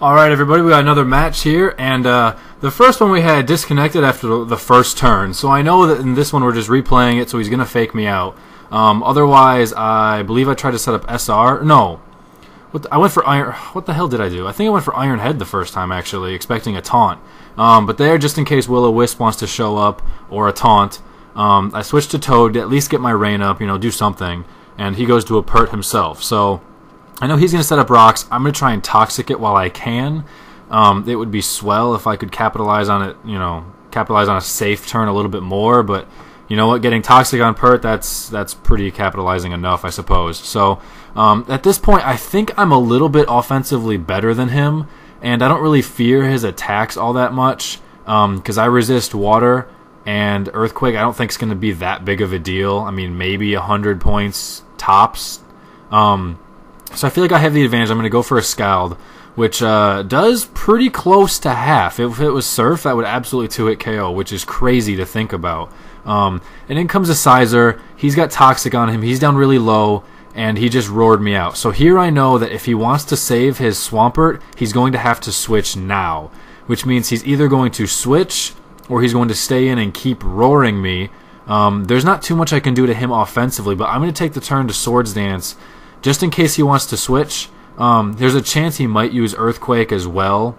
Alright everybody, we got another match here, and the first one we had disconnected after the first turn, so I know that in this one we're just replaying it, so he's going to fake me out. Otherwise, I believe I tried to set up SR. No. I went for Iron... What the hell did I do? I think I went for Iron Head the first time, actually, expecting a taunt. But there, just in case Will-O-Wisp wants to show up, or a taunt, I switched to Toad to at least get my rain up, you know, do something, and he goes to a Pert himself, so... I know he's going to set up rocks. I'm going to try and Toxic it while I can. It would be swell if I could capitalize on it, you know, capitalize on a safe turn a little bit more, but you know what, getting Toxic on Pert, that's pretty capitalizing enough, I suppose. So, at this point, I think I'm a little bit offensively better than him, and I don't really fear his attacks all that much, because I resist water, and Earthquake I don't think is going to be that big of a deal. I mean, maybe 100 points tops. So I feel like I have the advantage. I'm going to go for a Scald, which does pretty close to half. If it was Surf, that would absolutely 2-hit KO, which is crazy to think about. And in comes a Sizer. He's got Toxic on him. He's down really low, and he just roared me out. So here I know that if he wants to save his Swampert, he's going to have to switch now, which means he's either going to switch or he's going to stay in and keep roaring me. There's not too much I can do to him offensively, but I'm going to take the turn to Swords Dance, just in case he wants to switch. There's a chance he might use Earthquake as well.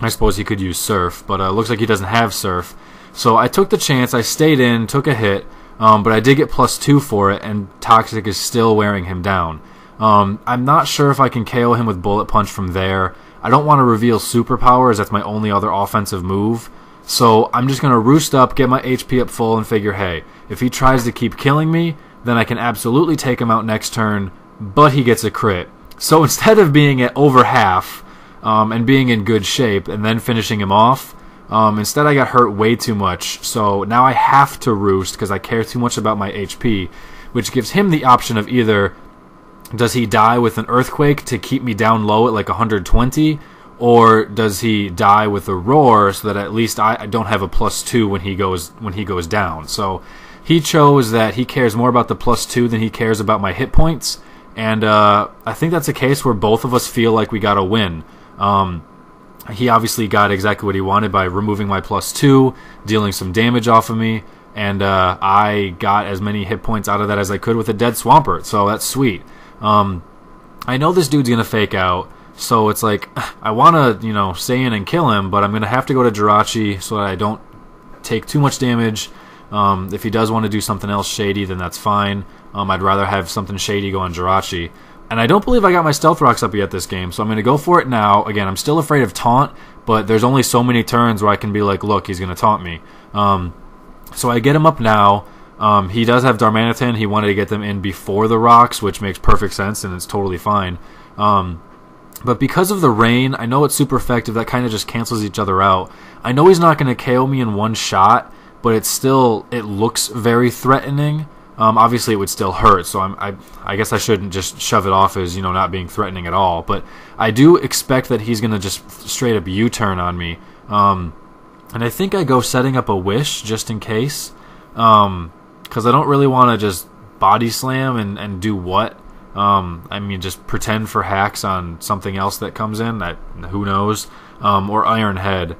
I suppose he could use Surf, but looks like he doesn't have Surf. So I took the chance, I stayed in, took a hit, but I did get +2 for it, and Toxic is still wearing him down. I'm not sure if I can KO him with Bullet Punch from there. I don't want to reveal Superpowers, that's my only other offensive move. So I'm just going to roost up, get my HP up full, and figure, hey, if he tries to keep killing me, then I can absolutely take him out next turn, but he gets a crit. So instead of being at over half and being in good shape and then finishing him off, instead I got hurt way too much. So now I have to roost because I care too much about my HP, which gives him the option of either does he die with an Earthquake to keep me down low at like 120, or does he die with a Roar so that at least I don't have a +2 when he goes down. So he chose that he cares more about the +2 than he cares about my hit points. And I think that's a case where both of us feel like we got a win. He obviously got exactly what he wanted by removing my +2, dealing some damage off of me, and I got as many hit points out of that as I could with a dead Swampert, so that's sweet. I know this dude's going to fake out, so it's like, I want to, you know, stay in and kill him, but I'm going to have to go to Jirachi so that I don't take too much damage. If he does want to do something else shady, then that's fine. I'd rather have something shady go on Jirachi. And I don't believe I got my Stealth Rocks up yet this game, so I'm going to go for it now. Again, I'm still afraid of Taunt, but there's only so many turns where I can be like, look, he's going to taunt me. So I get him up now. He does have Darmanitan. He wanted to get them in before the rocks, which makes perfect sense, and it's totally fine. But because of the rain, I know it's super effective. That kind of just cancels each other out. I know he's not going to KO me in one shot, but it's still, it looks very threatening. Obviously it would still hurt, so I guess I shouldn't just shove it off as, you know, not being threatening at all. But I do expect that he's going to just straight up U-turn on me. And I think I go setting up a Wish just in case. Because I don't really want to just body slam and do what. I mean, just pretend for hacks on something else that comes in. Who knows? Or Iron Head.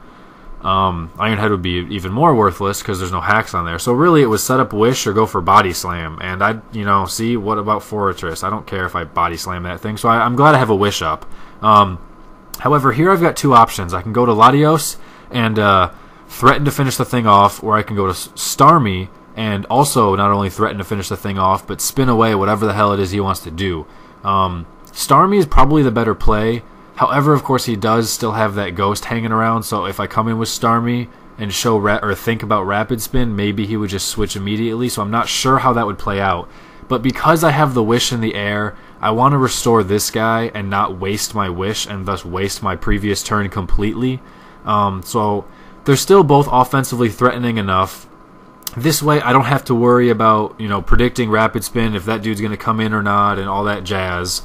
Iron Head would be even more worthless because there's no hacks on there. So really it was set up Wish or go for Body Slam. And I, you know, see, what about Fortress? I don't care if I Body Slam that thing. So I'm glad I have a Wish up. However, here I've got two options. I can go to Latios and threaten to finish the thing off, or I can go to Starmie and also not only threaten to finish the thing off, but spin away whatever the hell it is he wants to do. Starmie is probably the better play. However, of course, he does still have that Ghost hanging around, so if I come in with Starmie and show or think about Rapid Spin, maybe he would just switch immediately, so I'm not sure how that would play out. But because I have the Wish in the air, I want to restore this guy and not waste my Wish and thus waste my previous turn completely. So they're still both offensively threatening enough. This way, I don't have to worry about, you know, predicting Rapid Spin, if that dude's going to come in or not, and all that jazz.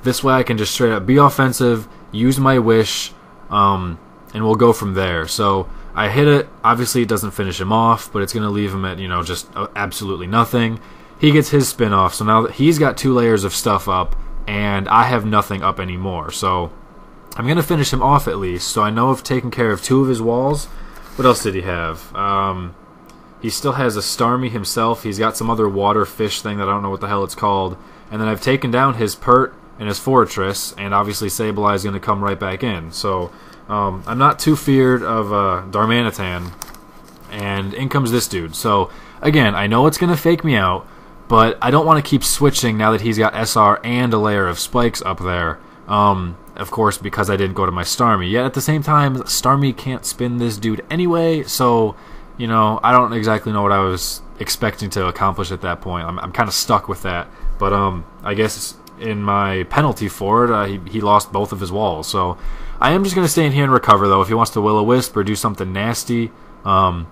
This way I can just straight up be offensive, use my Wish, and we'll go from there. So I hit it. Obviously it doesn't finish him off, but it's going to leave him at, you know, just absolutely nothing. He gets his spin off, so now that he's got 2 layers of stuff up, and I have nothing up anymore. So I'm going to finish him off at least, so I know I've taken care of 2 of his walls. What else did he have? He still has a Starmie himself. He's got some other water fish thing that I don't know what the hell it's called. And then I've taken down his Pert and his Fortress, and obviously Sableye is going to come right back in. So I'm not too feared of Darmanitan. And in comes this dude. So again, I know it's going to fake me out, but I don't want to keep switching now that he's got SR and a layer of spikes up there. Of course, because I didn't go to my Starmie. Yet at the same time, Starmie can't spin this dude anyway, so, you know, I don't exactly know what I was expecting to accomplish at that point. I'm kind of stuck with that. But I guess in my penalty for it, he lost both of his walls. So I am just going to stay in here and recover, though. If he wants to Will-O-Wisp or do something nasty, I'll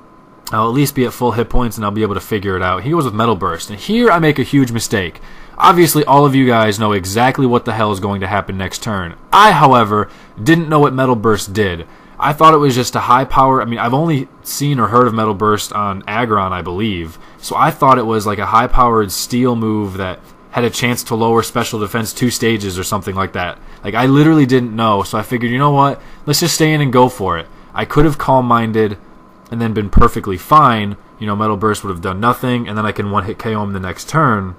at least be at full hit points and I'll be able to figure it out. He goes with Metal Burst, and here I make a huge mistake. Obviously, all of you guys know exactly what the hell is going to happen next turn. I, however, didn't know what Metal Burst did. I thought it was just a high power. I mean, I've only seen or heard of Metal Burst on Aggron, I believe. So I thought it was like a high-powered steel move that had a chance to lower special defense 2 stages or something like that. Like, I literally didn't know, so I figured, you know what? Let's just stay in and go for it. I could have calm-minded and then been perfectly fine. You know, Metal Burst would have done nothing, and then I can one-hit KO him the next turn.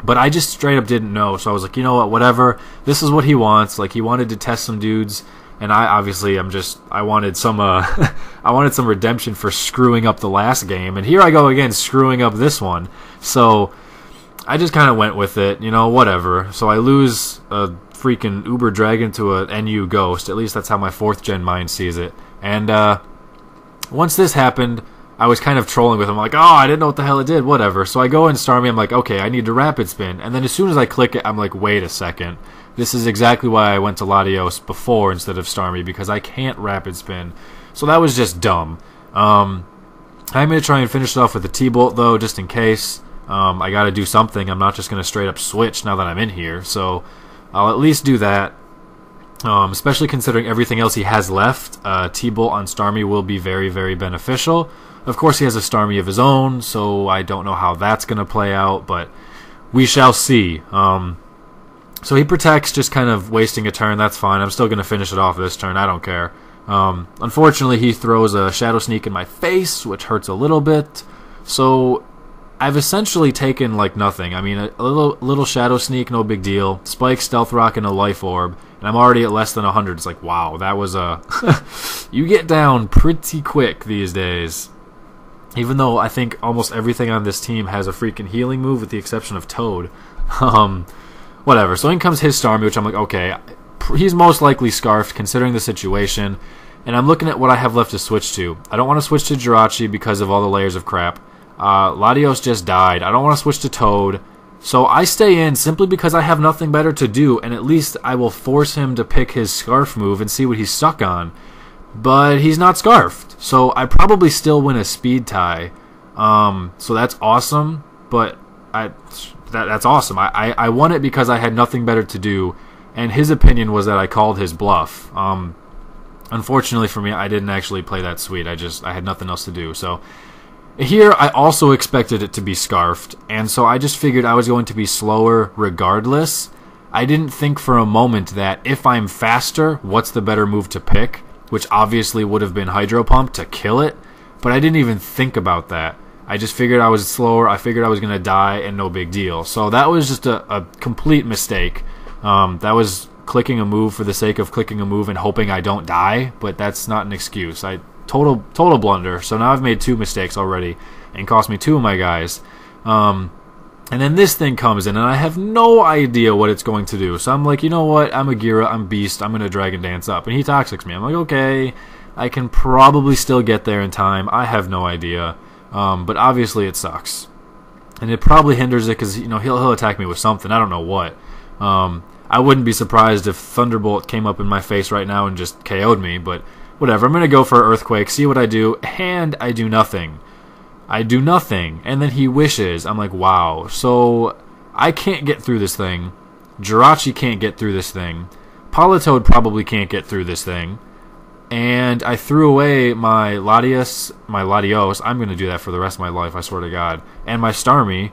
But I just straight up didn't know, so I was like, you know what, whatever. This is what he wants. Like, he wanted to test some dudes, and I wanted some I wanted some redemption for screwing up the last game, and here I go again screwing up this one. So I just kind of went with it, you know, whatever. So I lose a freaking Uber Dragon to a NU Ghost. At least that's how my 4th gen mind sees it. And once this happened, I was kind of trolling with him, like, oh, I didn't know what the hell it did, whatever. So I go in Starmie, I'm like, okay, I need to Rapid Spin. And then as soon as I click it, I'm like, wait a second. This is exactly why I went to Latios before instead of Starmie, because I can't Rapid Spin. So that was just dumb. I'm going to try and finish it off with a T-Bolt, though, just in case. I got to do something. I'm not just going to straight up switch now that I'm in here. So I'll at least do that. Especially considering everything else he has left. T-Bolt on Starmie will be very, very beneficial. Of course, he has a Starmie of his own, so I don't know how that's going to play out, but we shall see. So he protects, just kind of wasting a turn. That's fine. I'm still going to finish it off this turn. I don't care. Unfortunately, he throws a Shadow Sneak in my face, which hurts a little bit. So I've essentially taken, like, nothing. I mean, a little Shadow Sneak, no big deal. Spike, Stealth Rock, and a Life Orb. And I'm already at less than 100. It's like, wow, that was a... You get down pretty quick these days. Even though I think almost everything on this team has a freaking healing move with the exception of Toad. Whatever. So in comes his Starmie, which I'm like, okay, he's most likely Scarfed considering the situation. And I'm looking at what I have left to switch to. I don't want to switch to Jirachi because of all the layers of crap. Latios just died. I don't want to switch to Toad. So I stay in simply because I have nothing better to do, and at least I will force him to pick his Scarf move and see what he's stuck on. But he's not Scarfed, so I probably still win a speed tie. So that's awesome, but that's awesome. I won it because I had nothing better to do, and his opinion was that I called his bluff. Unfortunately for me, I didn't actually play that sweet. I had nothing else to do. So here, I also expected it to be Scarfed, and so I just figured I was going to be slower regardless. I didn't think for a moment that if I'm faster, what's the better move to pick? Which obviously would have been Hydro Pump to kill it, but I didn't even think about that. I just figured I was slower, I figured I was going to die, and no big deal. So that was just a complete mistake. That was clicking a move for the sake of clicking a move and hoping I don't die, but that's not an excuse. Total blunder. So now I've made 2 mistakes already, and cost me 2 of my guys. And then this thing comes in, and I have no idea what it's going to do. So I'm like, you know what? I'm a Gira, I'm Beast, I'm going to Dragon Dance up. And he Toxics me. I'm like, okay, I can probably still get there in time. I have no idea. But obviously it sucks. And it probably hinders it because, you know, he'll attack me with something. I don't know what. I wouldn't be surprised if Thunderbolt came up in my face right now and just KO'd me, but whatever. I'm going to go for Earthquake, see what I do, and I do nothing. I do nothing, and then he wishes. I'm like, wow. So I can't get through this thing. Jirachi can't get through this thing. Politoed probably can't get through this thing. And I threw away my Latios. I'm going to do that for the rest of my life, I swear to God. And my Starmie.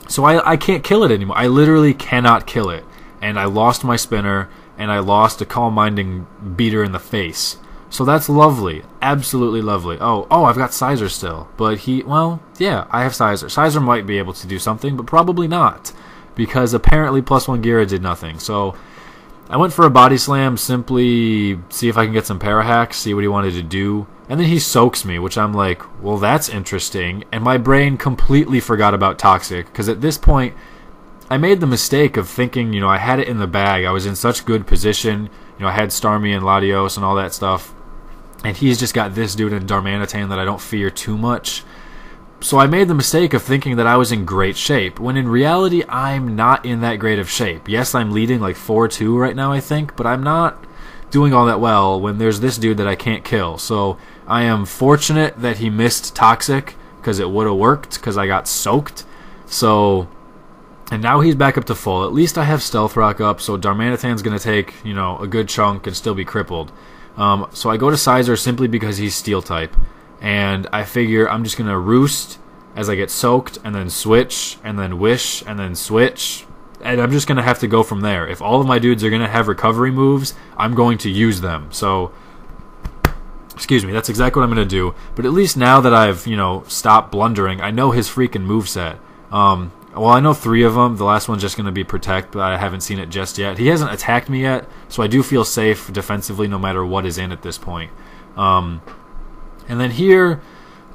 So I can't kill it anymore. I literally cannot kill it. And I lost my spinner. and I lost a calm minding beater in the face. So that's lovely. Absolutely lovely. Oh, I've got Sizer still. But well, yeah, I have Sizer. Sizer might be able to do something, but probably not. Because apparently +1 Gira did nothing. So I went for a body slam, simply see if I can get some para hacks, see what he wanted to do. And then he soaks me, which I'm like, well, that's interesting. And my brain completely forgot about Toxic. Because at this point, I made the mistake of thinking, I had it in the bag. I was in such good position. I had Starmie and Latios and all that stuff. And he's just got this dude in Darmanitan that I don't fear too much. So I made the mistake of thinking that I was in great shape, when in reality, I'm not in that great of shape. Yes, I'm leading like 4-2 right now, I think, but I'm not doing all that well when there's this dude that I can't kill. So I am fortunate that he missed Toxic, because it would have worked, because I got soaked. So, and now he's back up to full. At least I have Stealth Rock up, so Darmanitan's going to take, a good chunk and still be crippled. So I go to Sizer simply because he's Steel type. And I figure I'm just going to roost as I get soaked, and then switch, and then wish, and then switch. And I'm just going to have to go from there. If all of my dudes are going to have recovery moves, I'm going to use them. So, excuse me, that's exactly what I'm going to do. But at least now that I've, stopped blundering, I know his freaking moveset. Well, I know 3 of them. The last one's just going to be Protect, but I haven't seen it just yet. He hasn't attacked me yet, so I do feel safe defensively no matter what is in at this point. And then here,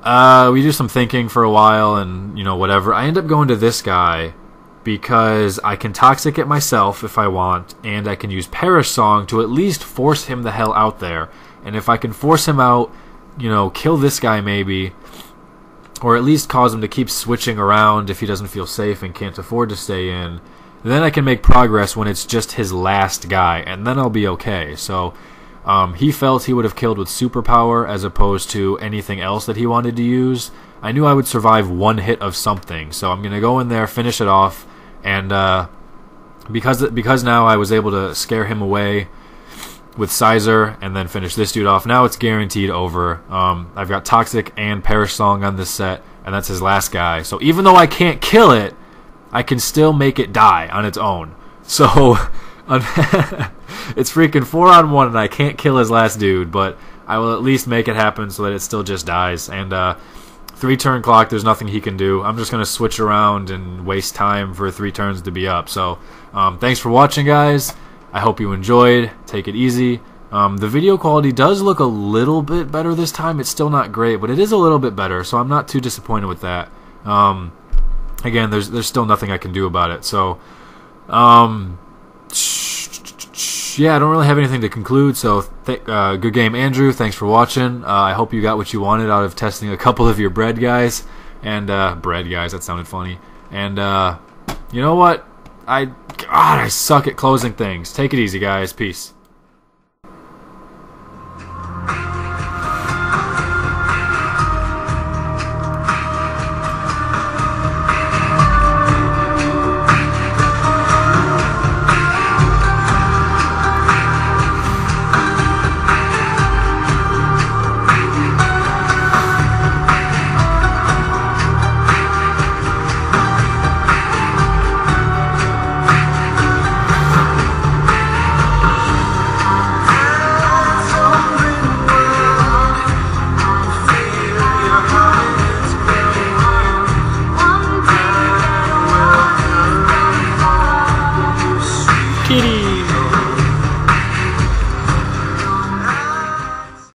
we do some thinking for a while and, whatever. I end up going to this guy because I can Toxic it myself if I want, and I can use Perish Song to at least force him the hell out there. And if I can force him out, kill this guy maybe, or at least cause him to keep switching around if he doesn't feel safe and can't afford to stay in, then I can make progress when it's just his last guy, and then I'll be okay. So he felt he would have killed with superpower as opposed to anything else that he wanted to use. I knew I would survive 1 hit of something, so I'm going to go in there, finish it off, and because now I was able to scare him away with Sizer and then finish this dude off, now it's guaranteed over. I've got Toxic and Perish Song on this set, and that's his last guy. So even though I can't kill it, I can still make it die on its own. So it's freaking 4-on-1, and I can't kill his last dude, but I will at least make it happen so that it still just dies. And 3-turn clock, there's nothing he can do. I'm just going to switch around and waste time for 3 turns to be up. So thanks for watching, guys. I hope you enjoyed. Take it easy. The video quality does look a little bit better this time. It's still not great, but it is a little bit better, so I'm not too disappointed with that. Again, there's still nothing I can do about it. So, yeah, I don't really have anything to conclude. So, good game, Andrew. Thanks for watching. I hope you got what you wanted out of testing a couple of your bread guys. And bread guys, that sounded funny. And you know what? God, I suck at closing things. Take it easy, guys. Peace.